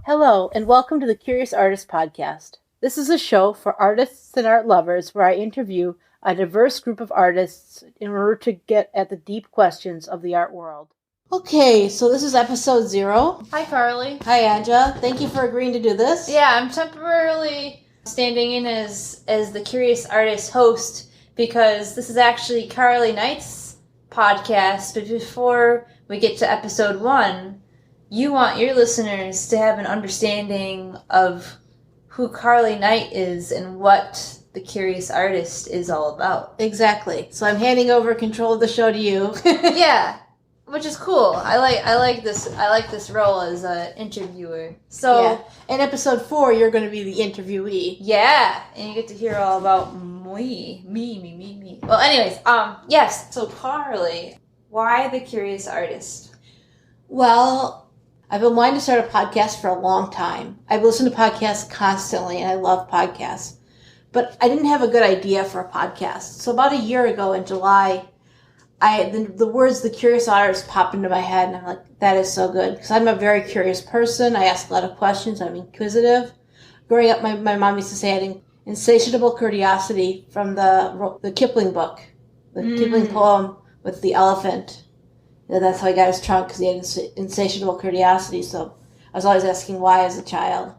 Hello, and welcome to the Curious Artist Podcast. This is a show for artists and art lovers where I interview a diverse group of artists in order to get at the deep questions of the art world. Okay, so this is episode 0. Hi, Carly. Hi, Anja. Thank you for agreeing to do this. Yeah, I'm temporarily standing in as the Curious Artist host because this is actually Carly Knight's podcast. But before we get to episode 1, you want your listeners to have an understanding of who Carly Knight is and what the Curious Artist is all about. Exactly. So I'm handing over control of the show to you. Yeah, which is cool. I like this role as an interviewer. So yeah. In episode 4, you're going to be the interviewee. Yeah, and you get to hear all about me. Well, anyways, yes. So Carly, why the Curious Artist? Well, I've been wanting to start a podcast for a long time. I've listened to podcasts constantly, and I love podcasts. But I didn't have a good idea for a podcast. So about a year ago in July, the words "The Curious Artist" popped into my head, and I'm like, that is so good. Because I'm a very curious person. I ask a lot of questions. I'm inquisitive. Growing up, my mom used to say I had an insatiable curiosity from the Kipling book, the Kipling poem with the elephant. That's how he got his trunk, because he had insatiable curiosity. So I was always asking why as a child.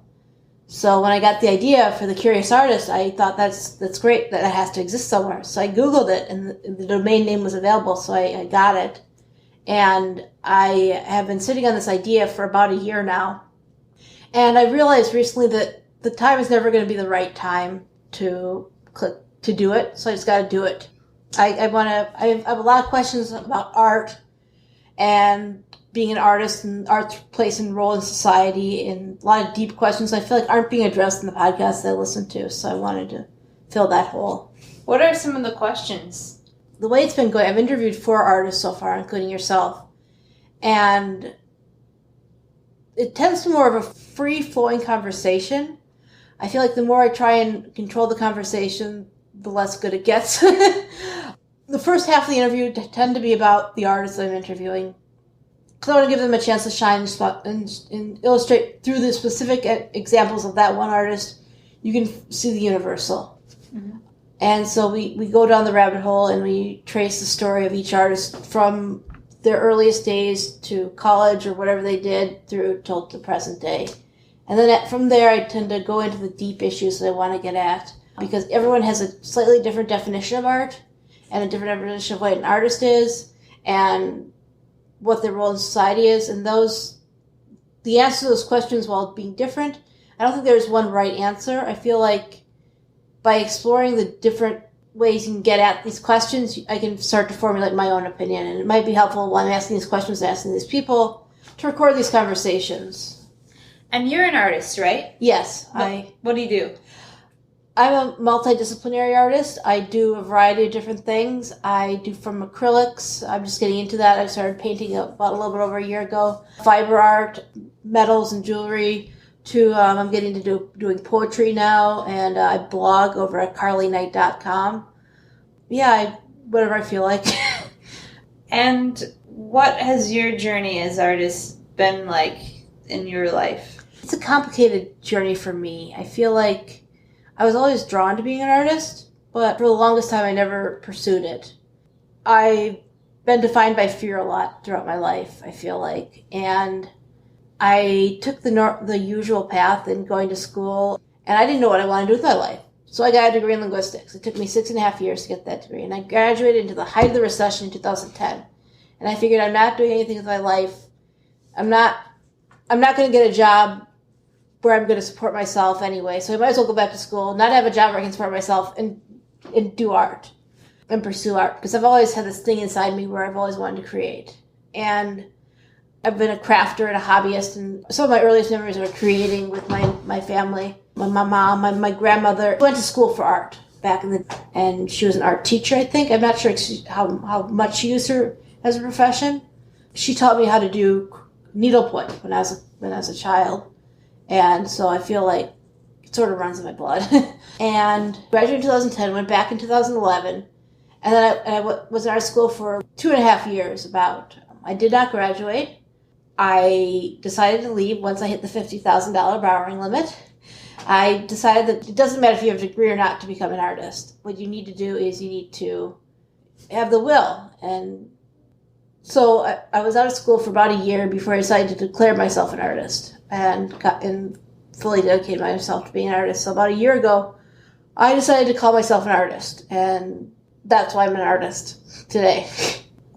So when I got the idea for the Curious Artist, I thought that's great, that it has to exist somewhere. So I Googled it, and the domain name was available, so I got it. And I have been sitting on this idea for about a year now. And I realized recently that the time is never going to be the right time to do it, so I just got to do it. I have a lot of questions about art and being an artist and art's place and role in society, and a lot of deep questions I feel like aren't being addressed in the podcasts I listen to, so I wanted to fill that hole. What are some of the questions? The way it's been going, I've interviewed 4 artists so far, including yourself, and it tends to more of a free-flowing conversation. I feel like the more I try and control the conversation, the less good it gets. The first half of the interview tend to be about the artists I'm interviewing, because I want to give them a chance to shine and illustrate through the specific examples of that one artist. You can see the universal. Mm-hmm. And so we go down the rabbit hole and we trace the story of each artist from their earliest days to college or whatever they did through till the present day. And then from there I tend to go into the deep issues that I want to get at, because everyone has a slightly different definition of art and a different definition of what an artist is and what their role in society is. And the answer to those questions, while being different, I don't think there's one right answer. I feel like by exploring the different ways you can get at these questions, I can start to formulate my own opinion. And it might be helpful while I'm asking these questions, asking these people, to record these conversations. And you're an artist, right? Yes. What do you do? I'm a multidisciplinary artist. I do a variety of different things. I do from acrylics. I'm just getting into that. I started painting about a little bit over a year ago. Fiber art, metals and jewelry, to I'm getting to doing poetry now, and I blog over at carlyknight.com. Yeah, whatever I feel like. And what has your journey as artist been like in your life? It's a complicated journey for me. I feel like I was always drawn to being an artist, but for the longest time I never pursued it. I've been defined by fear a lot throughout my life, I feel like. And I took the usual path in going to school, and I didn't know what I wanted to do with my life. So I got a degree in linguistics. It took me 6.5 years to get that degree, and I graduated into the height of the recession in 2010. And I figured I'm not doing anything with my life. I'm not going to get a job where I'm going to support myself anyway. So I might as well go back to school, not have a job where I can support myself, and do art and pursue art. Because I've always had this thing inside me where I've always wanted to create. And I've been a crafter and a hobbyist, and some of my earliest memories are creating with my family. My mom, my grandmother went to school for art back and she was an art teacher, I think. I'm not sure how much she used her as a profession. She taught me how to do needlepoint when I was a child. And so I feel like it sort of runs in my blood. And graduated in 2010, went back in 2011. And then I was in art school for 2.5 years about. I did not graduate. I decided to leave once I hit the $50,000 borrowing limit. I decided that it doesn't matter if you have a degree or not to become an artist. What you need to do is you need to have the will. And so I was out of school for about a year before I decided to declare myself an artist and fully dedicated myself to being an artist. So about a year ago, I decided to call myself an artist, and that's why I'm an artist today.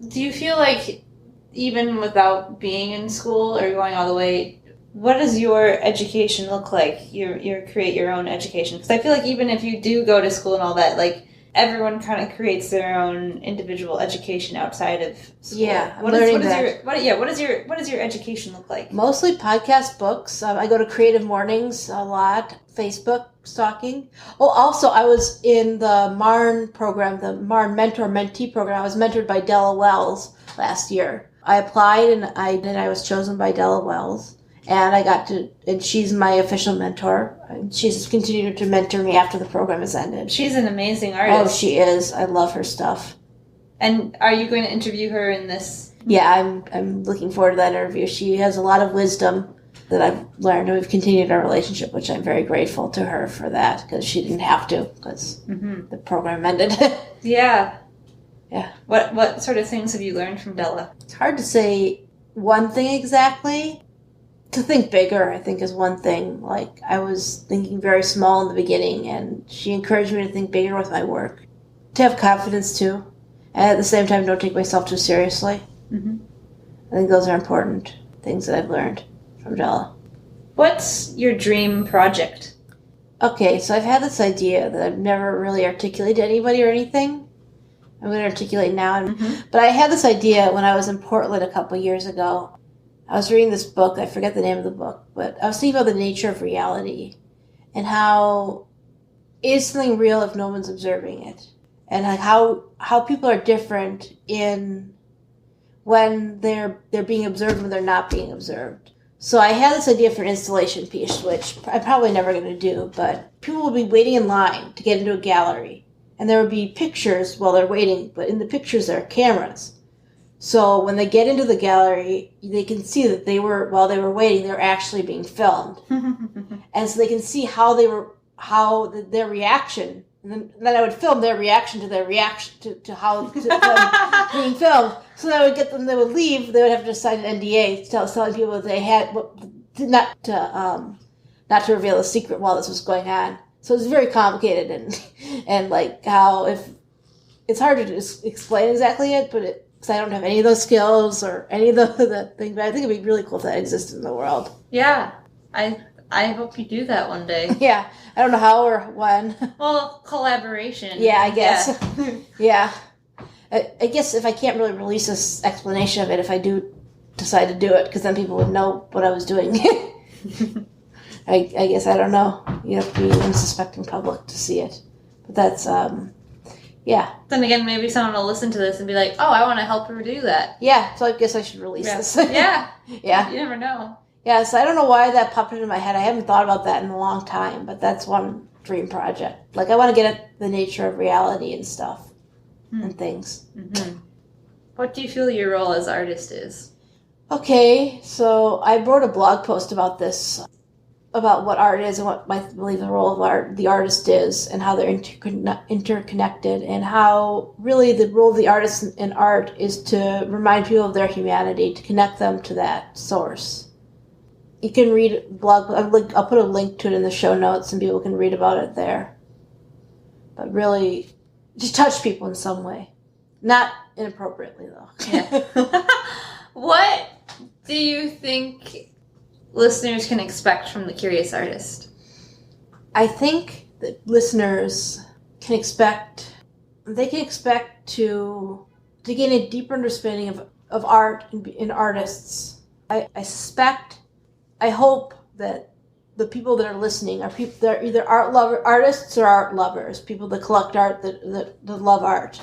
Do you feel like even without being in school or going all the way, what does your education look like? Your create your own education? Because I feel like even if you do go to school and all that, like everyone kind of creates their own individual education outside of school. Yeah, what does your education look like? Mostly podcast books. I go to Creative Mornings a lot. Facebook stalking. Oh, also I was in the MARN program, the MARN Mentor Mentee program. I was mentored by Della Wells last year. I applied and I was chosen by Della Wells. And and she's my official mentor. And she's continued to mentor me after the program has ended. She's an amazing artist. Oh, she is. I love her stuff. And are you going to interview her in this? Yeah, I'm looking forward to that interview. She has a lot of wisdom that I've learned, and we've continued our relationship, which I'm very grateful to her for that, because she didn't have to, because the program ended. Yeah. Yeah. What sort of things have you learned from Della? It's hard to say one thing exactly. To think bigger, I think, is one thing. Like, I was thinking very small in the beginning, and she encouraged me to think bigger with my work. To have confidence, too. And at the same time, don't take myself too seriously. Mm-hmm. I think those are important things that I've learned from Della. What's your dream project? Okay, so I've had this idea that I've never really articulated to anybody or anything. I'm going to articulate now. But I had this idea when I was in Portland a couple years ago. I was reading this book, I forget the name of the book, but I was thinking about the nature of reality and how is something real if no one's observing it, and like how people are different in when they're being observed and when they're not being observed. So I had this idea for an installation piece, which I'm probably never going to do, but people will be waiting in line to get into a gallery, and there would be pictures while they're waiting, but in the pictures there are cameras. So when they get into the gallery, they can see that while they were waiting, they were actually being filmed. And so they can see their reaction. And then I would film their reaction to their reaction to how to them being filmed. So that I would get them, they would leave, they would have to sign an NDA telling people that they had, not to reveal a secret while this was going on. So it was very complicated and like how it's hard to explain exactly it, but because I don't have any of those skills or any of the things, but I think it'd be really cool if that existed in the world. Yeah, I hope you do that one day. Yeah, I don't know how or when. Well, collaboration. Yeah, I guess. Yeah. I guess if I can't really release this explanation of it, if I do decide to do it, because then people would know what I was doing. I guess, I don't know. You have to be in suspecting public to see it. But that's, yeah. Then again, maybe someone will listen to this and be like, oh, I want to help her do that. Yeah, so I guess I should release this. Yeah. Yeah. You never know. Yeah, so I don't know why that popped into my head. I haven't thought about that in a long time, but that's one dream project. Like, I want to get at the nature of reality and stuff and things. Mm-hmm. What do you feel your role as artist is? Okay, so I wrote a blog post about this, about what art is and what I believe the role of the artist is, and how they're interconnected, and how really the role of the artist in art is to remind people of their humanity, to connect them to that source. You can read blog. I'll put a link to it in the show notes, and people can read about it there. But really, just touch people in some way, not inappropriately though. Yeah. What do you think listeners can expect from The Curious Artist? I think that listeners can expect to gain a deeper understanding of art and artists. I hope that the people that are listening are people that are either artists or art lovers, people that collect art, that love art.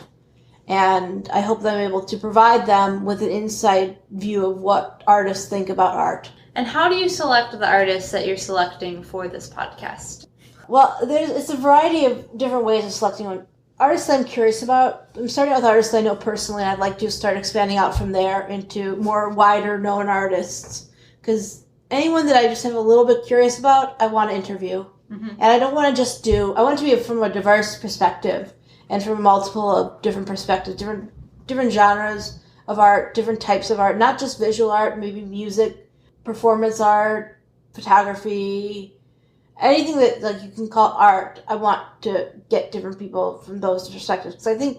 And I hope that I'm able to provide them with an inside view of what artists think about art. And how do you select the artists that you're selecting for this podcast? Well, it's a variety of different ways of selecting artists I'm curious about, I'm starting out with artists I know personally, and I'd like to start expanding out from there into more wider known artists. Because anyone that I just have a little bit curious about, I want to interview. Mm-hmm. And I don't want to just I want it to be from a diverse perspective and from multiple of different perspectives, different genres of art, different types of art, not just visual art, maybe music, performance art, photography, anything that like you can call art. I want to get different people from those perspectives, because I think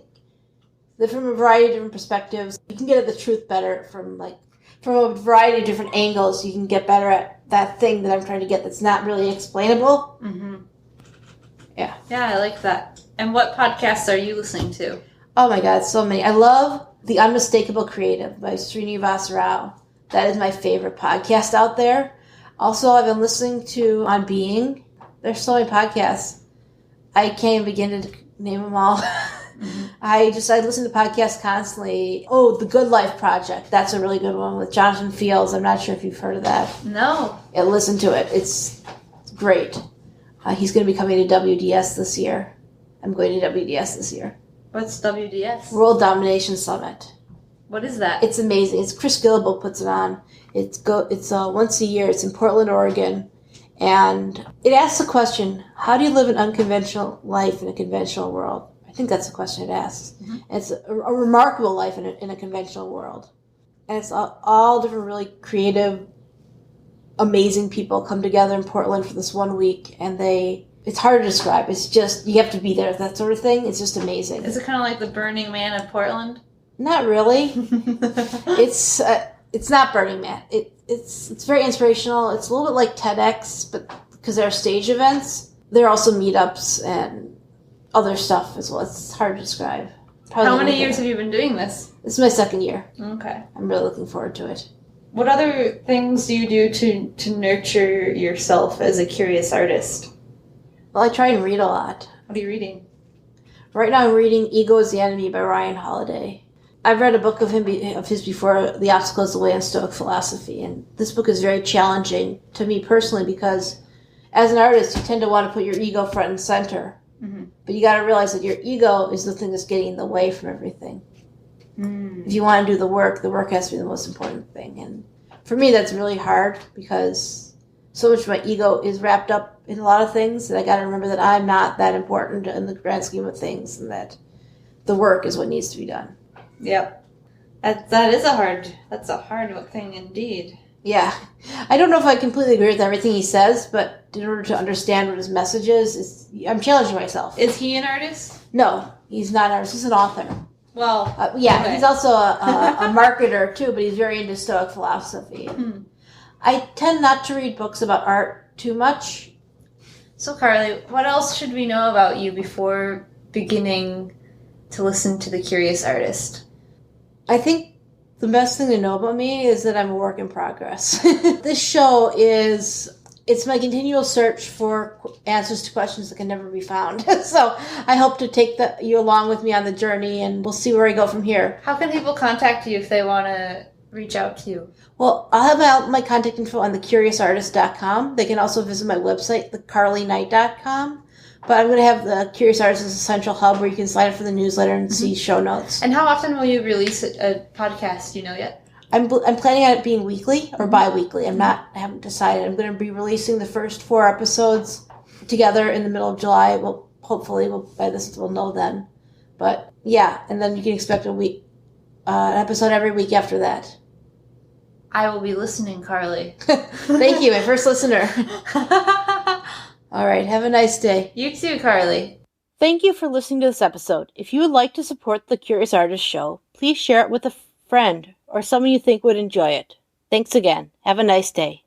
that from a variety of different perspectives, you can get at the truth better from a variety of different angles. You can get better at that thing that I'm trying to get that's not really explainable. Mm-hmm. Yeah. Yeah, I like that. And what podcasts are you listening to? Oh my God, so many. I love The Unmistakable Creative by Srinivas Rao. That is my favorite podcast out there. Also, I've been listening to On Being. There's so many podcasts. I can't even begin to name them all. Mm-hmm. I listen to podcasts constantly. Oh, The Good Life Project. That's a really good one with Jonathan Fields. I'm not sure if you've heard of that. No. Yeah, listen to it. It's great. He's going to be coming to WDS this year. I'm going to WDS this year. What's WDS? World Domination Summit. What is that? It's amazing. It's Chris Gillibo puts it on. It's once a year. It's in Portland, Oregon. And it asks the question, how do you live an unconventional life in a conventional world? I think that's the question it asks. Mm-hmm. And it's a remarkable life in a conventional world. And it's all different really creative, amazing people come together in Portland for this 1 week. And it's hard to describe. It's just, you have to be there, that sort of thing. It's just amazing. Is it kind of like the Burning Man of Portland? Not really. It's not Burning Man. It's very inspirational. It's a little bit like TEDx, but because there are stage events, there are also meetups and other stuff as well. It's hard to describe. How many years have you been doing this? This is my second year. Okay. I'm really looking forward to it. What other things do you do to nurture yourself as a curious artist? Well, I try and read a lot. What are you reading? Right now I'm reading Ego is the Enemy by Ryan Holiday. I've read a book of his before, The Obstacle is the Way in Stoic Philosophy, and this book is very challenging to me personally because as an artist, you tend to want to put your ego front and center. Mm-hmm. But you got to realize that your ego is the thing that's getting in the way from everything. Mm. If you want to do the work has to be the most important thing. And for me, that's really hard because so much of my ego is wrapped up in a lot of things that I got to remember that I'm not that important in the grand scheme of things and that the work is what needs to be done. Yep. That's a hard thing indeed. Yeah. I don't know if I completely agree with everything he says, but in order to understand what his message is, I'm challenging myself. Is he an artist? No, he's not an artist. He's an author. Well, yeah, okay. He's also a marketer too, but he's very into Stoic philosophy. Hmm. I tend not to read books about art too much. So, Carly, what else should we know about you before beginning to listen to The Curious Artist? I think the best thing to know about me is that I'm a work in progress. This show it's my continual search for answers to questions that can never be found. So I hope to take you along with me on the journey, and we'll see where I go from here. How can people contact you if they want to reach out to you? Well, I'll have my contact info on thecuriousartist.com. They can also visit my website, thecarlyknight.com. But I'm going to have the Curious Artist as a central hub where you can sign up for the newsletter and see show notes. And how often will you release a podcast? Do you know yet? I'm planning on it being weekly or bi-weekly. I haven't decided. I'm going to be releasing the first 4 episodes together in the middle of July. Well, hopefully by this we'll know then. But yeah, and then you can expect an episode every week after that. I will be listening, Carly. Thank you, my first listener. All right, have a nice day. You too, Carly. Thank you for listening to this episode. If you would like to support the Curious Artist Show, please share it with a friend or someone you think would enjoy it. Thanks again. Have a nice day.